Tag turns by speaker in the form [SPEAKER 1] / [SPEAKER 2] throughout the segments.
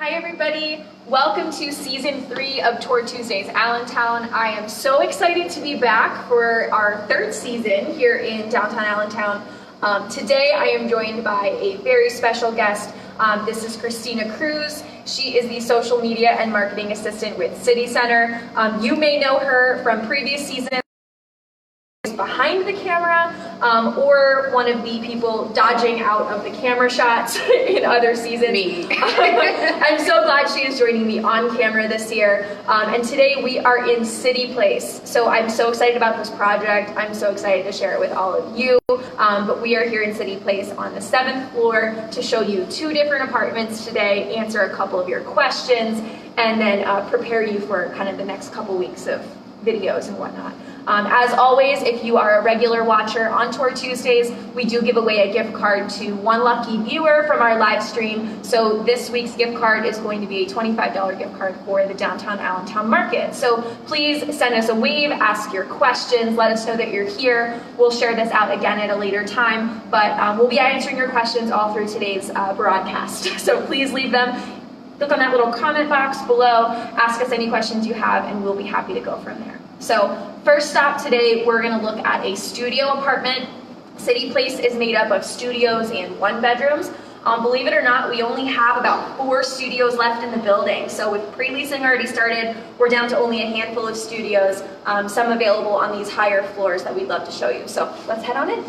[SPEAKER 1] Hi everybody, welcome to season 3 of Tour Tuesdays Allentown. I am so excited to be back for our 3rd season here in downtown Allentown. Today I am joined by a very special guest. This is Christina Cruz. She is the social media and marketing assistant with City Center. You may know her from previous seasons behind the camera, or one of the people dodging out of the camera shots in other seasons.
[SPEAKER 2] Me.
[SPEAKER 1] I'm so glad she is joining me on camera this year. And today we are in Cityplace. So I'm so excited about this project. I'm so excited to share it with all of you. But we are here in Cityplace on the 7th floor to show you 2 different apartments today, answer a couple of your questions, and then prepare you for kind of the next couple weeks of videos and whatnot. As always, if you are a regular watcher on Tour Tuesdays, we do give away a gift card to one lucky viewer from our live stream. So this week's gift card is going to be a $25 gift card for the downtown Allentown market. So please send us a wave, ask your questions, let us know that you're here. We'll share this out again at a later time, but we'll be answering your questions all through today's broadcast. So please leave them. Click on that little comment box below, ask us any questions you have, and we'll be happy to go from there. So first stop today, we're going to look at a studio apartment. Cityplace is made up of studios and 1-bedrooms. Believe it or not, we only have about 4 studios left in the building. So with pre-leasing already started, we're down to only a handful of studios, some available on these higher floors that we'd love to show you. So let's head on in.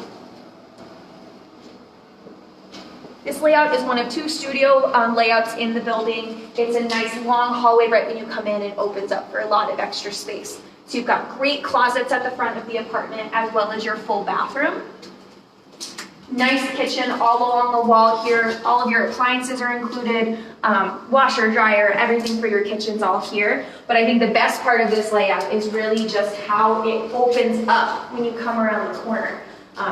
[SPEAKER 1] This layout is one of 2 studio layouts in the building. It's a nice long hallway right when you come in and opens up for a lot of extra space. So you've got great closets at the front of the apartment as well as your full bathroom. Nice kitchen all along the wall here. All of your appliances are included, washer, dryer, everything for your kitchen's all here. But I think the best part of this layout is really just how it opens up when you come around the corner.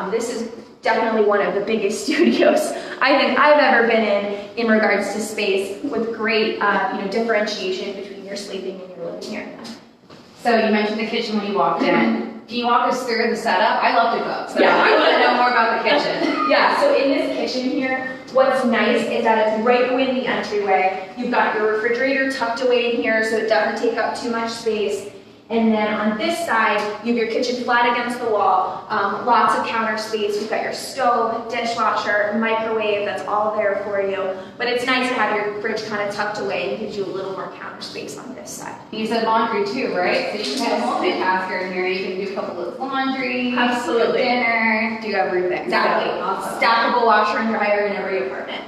[SPEAKER 1] This is definitely one of the biggest studios I think I've ever been in regards to space, with great differentiation between your sleeping and your living area.
[SPEAKER 2] So you mentioned the kitchen when you walked in. Can you walk us through the setup? I love to cook, so yeah. I want to know more about the kitchen.
[SPEAKER 1] Yeah, so in this kitchen here, what's nice is that it's right away in the entryway. You've got your refrigerator tucked away in here so it doesn't take up too much space. And then on this side, you have your kitchen flat against the wall, lots of counter space. You've got your stove, dishwasher, microwave, that's all there for you. But it's nice to have your fridge kind of tucked away and gives you a little more counter space on this side.
[SPEAKER 2] You said laundry too, right? So you can have a multitasker in here. You can do a couple of laundry,
[SPEAKER 1] absolutely,
[SPEAKER 2] dinner, do everything.
[SPEAKER 1] Exactly.
[SPEAKER 2] Awesome.
[SPEAKER 1] Stackable washer and dryer in every apartment.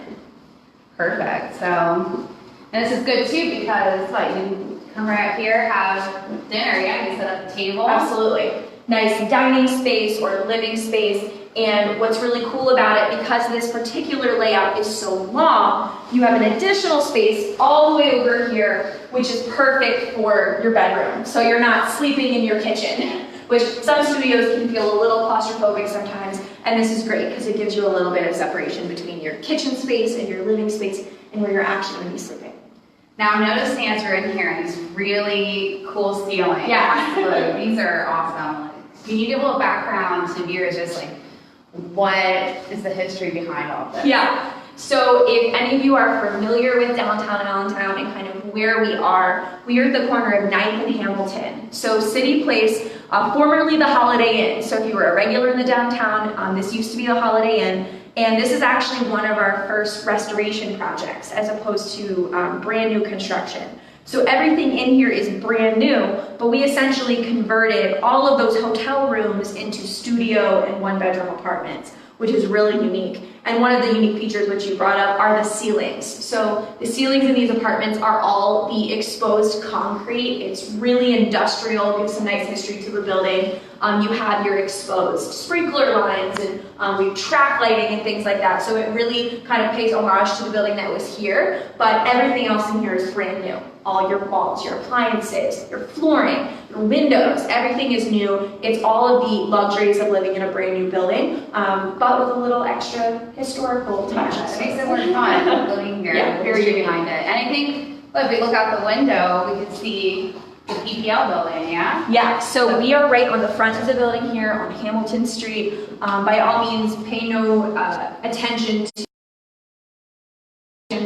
[SPEAKER 2] Perfect. So, and this is good too because you come right here, have dinner, yeah? You set up the table.
[SPEAKER 1] Absolutely. Nice dining space or living space. And what's really cool about it, because this particular layout is so long, you have an additional space all the way over here, which is perfect for your bedroom. So you're not sleeping in your kitchen, which some studios can feel a little claustrophobic sometimes. And this is great because it gives you a little bit of separation between your kitchen space and your living space and where you're actually going to be sleeping.
[SPEAKER 2] Now I'm noticing as we're in here, these really cool ceilings.
[SPEAKER 1] Yeah.
[SPEAKER 2] Look, these are awesome. Can you give a little background to viewers, just what is the history behind all this?
[SPEAKER 1] Yeah. So if any of you are familiar with downtown Allentown and kind of where we are at the corner of 9th and Hamilton. So Cityplace, formerly the Holiday Inn. So if you were a regular in the downtown, this used to be the Holiday Inn. And this is actually one of our first restoration projects as opposed to brand new construction. So everything in here is brand new, but we essentially converted all of those hotel rooms into studio and 1-bedroom apartments, which is really unique. And one of the unique features which you brought up are the ceilings. So the ceilings in these apartments are all the exposed concrete. It's really industrial, gives some nice history to the building. You have your exposed sprinkler lines and we have track lighting and things like that. So it really kind of pays homage to the building that was here, but everything else in here is brand new. All your walls, your appliances, your flooring, your windows, everything is new. It's all of the luxuries of living in a brand new building, but with a little extra historical touch.
[SPEAKER 2] Yeah, it makes it more fun living here.
[SPEAKER 1] Yeah,
[SPEAKER 2] the history behind it. And I think, look, if we look out the window, we can see the PPL building, yeah?
[SPEAKER 1] Yeah, so we are right on the front of the building here on Hamilton Street. By all means, pay no attention to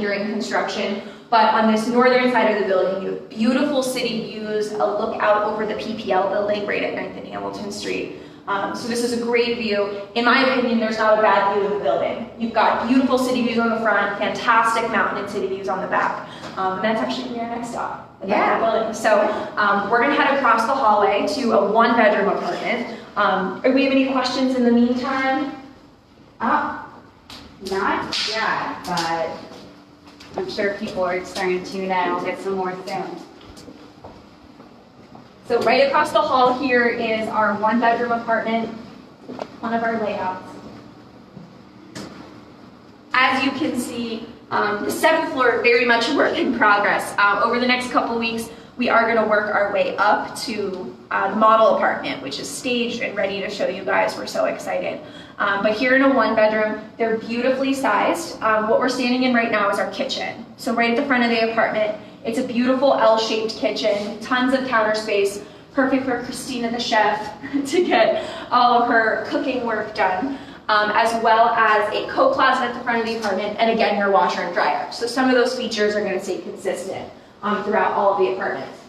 [SPEAKER 1] during construction. But on this northern side of the building, you have beautiful city views, a look out over the PPL building right at 9th and Hamilton Street. So this is a great view. In my opinion, there's not a bad view of the building. You've got beautiful city views on the front, fantastic mountain and city views on the back. And that's actually our next stop, the back of the building. So we're gonna head across the hallway to a 1-bedroom apartment. Do we have any questions in the meantime?
[SPEAKER 2] Not yet, but I'm sure people are starting to tune in. I'll get some more soon.
[SPEAKER 1] So right across the hall here is our 1-bedroom apartment, one of our layouts. As you can see, the 7th floor, very much a work in progress. Over the next couple weeks, we are going to work our way up to the model apartment, which is staged and ready to show you guys. We're so excited. But here in a 1-bedroom, they're beautifully sized. What we're standing in right now is our kitchen. So right at the front of the apartment, it's a beautiful L-shaped kitchen, tons of counter space, perfect for Christina the chef to get all of her cooking work done, as well as a coat closet at the front of the apartment, and again, your washer and dryer. So some of those features are going to stay consistent throughout all of the apartments.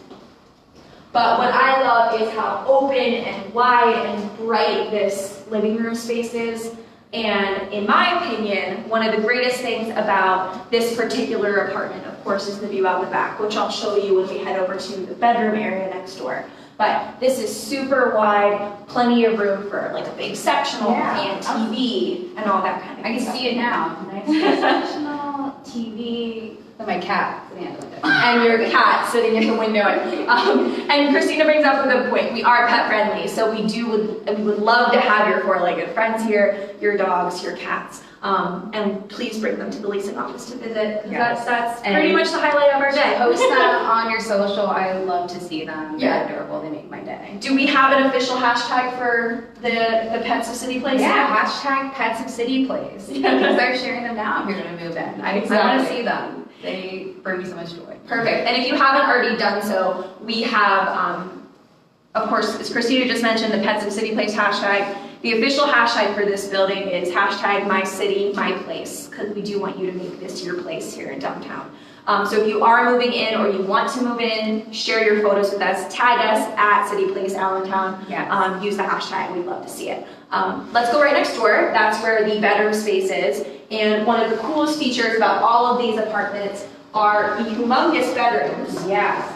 [SPEAKER 1] But what I love is how open and wide and bright this living room space is. And in my opinion, one of the greatest things about this particular apartment, of course, is the view out the back, which I'll show you when we head over to the bedroom area next door. But this is super wide, plenty of room for like a big sectional and TV and all that kind of stuff.
[SPEAKER 2] I can see it now. Nice sectional TV. My cat sitting at the window.
[SPEAKER 1] And your cat sitting in the window. And Christina brings up a good point. We are pet friendly, so we would love to have your 4-legged friends here, your dogs, your cats. And please bring them to the leasing office to visit.
[SPEAKER 2] Yes.
[SPEAKER 1] That's pretty much the highlight of our day.
[SPEAKER 2] Post them on your social. I love to see them. They're adorable. They make my day.
[SPEAKER 1] Do we have an official hashtag for the pets of Cityplace?
[SPEAKER 2] Yeah, hashtag pets of Cityplace. Because they're sharing them now. I'm here to move in. I want to see them. They bring me so much joy.
[SPEAKER 1] Perfect. And if you haven't already done so, we have, of course, as Christina just mentioned, the Pets of Cityplace hashtag. The official hashtag for this building is hashtag #MyCityMyPlace, because we do want you to make this your place here in downtown. So if you are moving in or you want to move in, share your photos with us, tag us at Cityplace Allentown.
[SPEAKER 2] Yes.
[SPEAKER 1] Use the hashtag, we'd love to see it. Let's go right next door. That's where the bedroom space is. And one of the coolest features about all of these apartments are the humongous bedrooms.
[SPEAKER 2] Yes.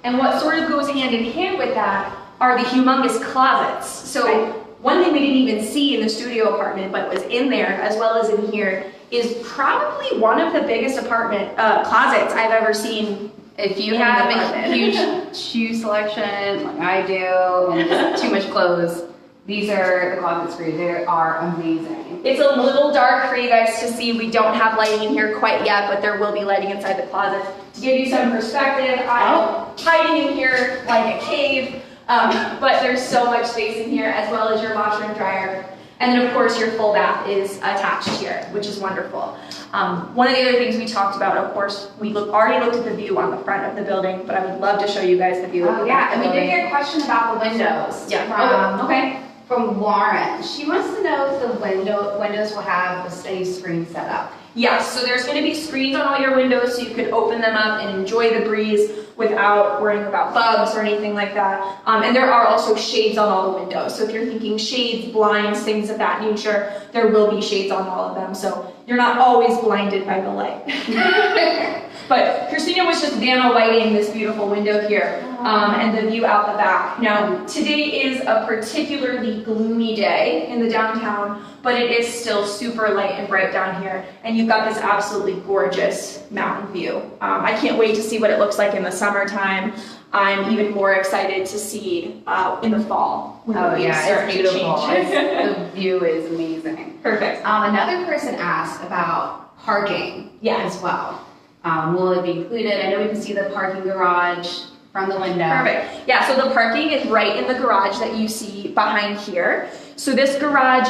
[SPEAKER 1] And what sort of goes hand in hand with that are the humongous closets. So one thing we didn't even see in the studio apartment, but was in there as well as in here, is probably one of the biggest apartment closets I've ever seen.
[SPEAKER 2] If you have a huge shoe selection like I do, and just too much clothes, these are the closets for you. They are amazing.
[SPEAKER 1] It's a little dark for you guys to see. We don't have lighting in here quite yet, but there will be lighting inside the closet. To give you some perspective, I'm hiding in here like a cave, but there's so much space in here, as well as your washer and dryer. And then of course your full bath is attached here, which is wonderful. One of the other things we talked about, of course, we already looked at the view on the front of the building, but I would love to show you guys the view of the back.
[SPEAKER 2] And we did get a question about the windows.
[SPEAKER 1] Yeah.
[SPEAKER 2] From Lauren. She wants to know if the windows will have a steady screen set up.
[SPEAKER 1] Yes, so there's going to be screens on all your windows so you can open them up and enjoy the breeze without worrying about bugs or anything like that. And there are also shades on all the windows. So if you're thinking shades, blinds, things of that nature, there will be shades on all of them. So you're not always blinded by the light. But Christina was just Vanna Whiting this beautiful window here and the view out the back. Now, today is a particularly gloomy day in the downtown, but it is still super light and bright down here. And you've got this absolutely gorgeous mountain view. I can't wait to see what it looks like in the summertime. I'm even more excited to see in the fall. When the leaves start
[SPEAKER 2] it's
[SPEAKER 1] to
[SPEAKER 2] beautiful.
[SPEAKER 1] change.
[SPEAKER 2] The view is amazing.
[SPEAKER 1] Perfect.
[SPEAKER 2] Another person asked about parking as well. Will it be included? I know we can see the parking garage from the window.
[SPEAKER 1] Perfect. Yeah, so the parking is right in the garage that you see behind here. So this garage,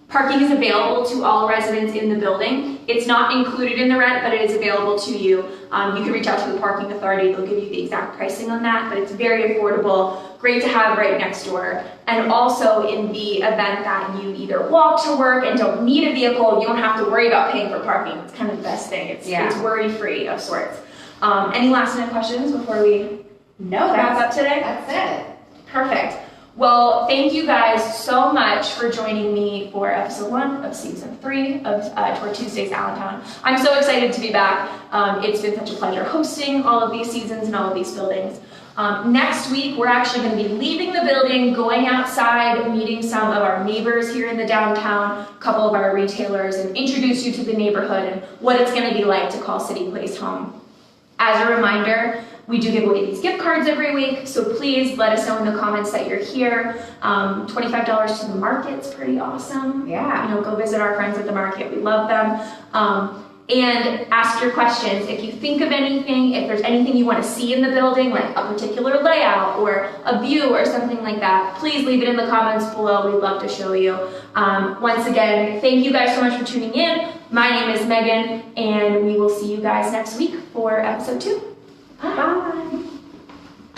[SPEAKER 1] Parking is available to all residents in the building. It's not included in the rent, but it is available to you. You can reach out to the parking authority. They'll give you the exact pricing on that, but it's very affordable, great to have right next door. And also in the event that you either walk to work and don't need a vehicle, you don't have to worry about paying for parking. It's kind of the best thing. It's worry-free of sorts. Any last minute questions before we wrap up today?
[SPEAKER 2] That's it.
[SPEAKER 1] Perfect. Well, thank you guys so much for joining me for episode 1 of season 3 of Tour Tuesdays Allentown. I'm so excited to be back. It's been such a pleasure hosting all of these seasons and all of these buildings. Next week, we're actually going to be leaving the building, going outside, meeting some of our neighbors here in the downtown, a couple of our retailers, and introduce you to the neighborhood and what it's going to be like to call Cityplace home. As a reminder, we do give away these gift cards every week, so please let us know in the comments that you're here. $25 to the market's pretty awesome.
[SPEAKER 2] Yeah.
[SPEAKER 1] You know, go visit our friends at the market. We love them. And ask your questions. If you think of anything, if there's anything you want to see in the building, like a particular layout or a view or something like that, please leave it in the comments below. We'd love to show you. Once again, thank you guys so much for tuning in. My name is Megan, and we will see you guys next week for episode 2.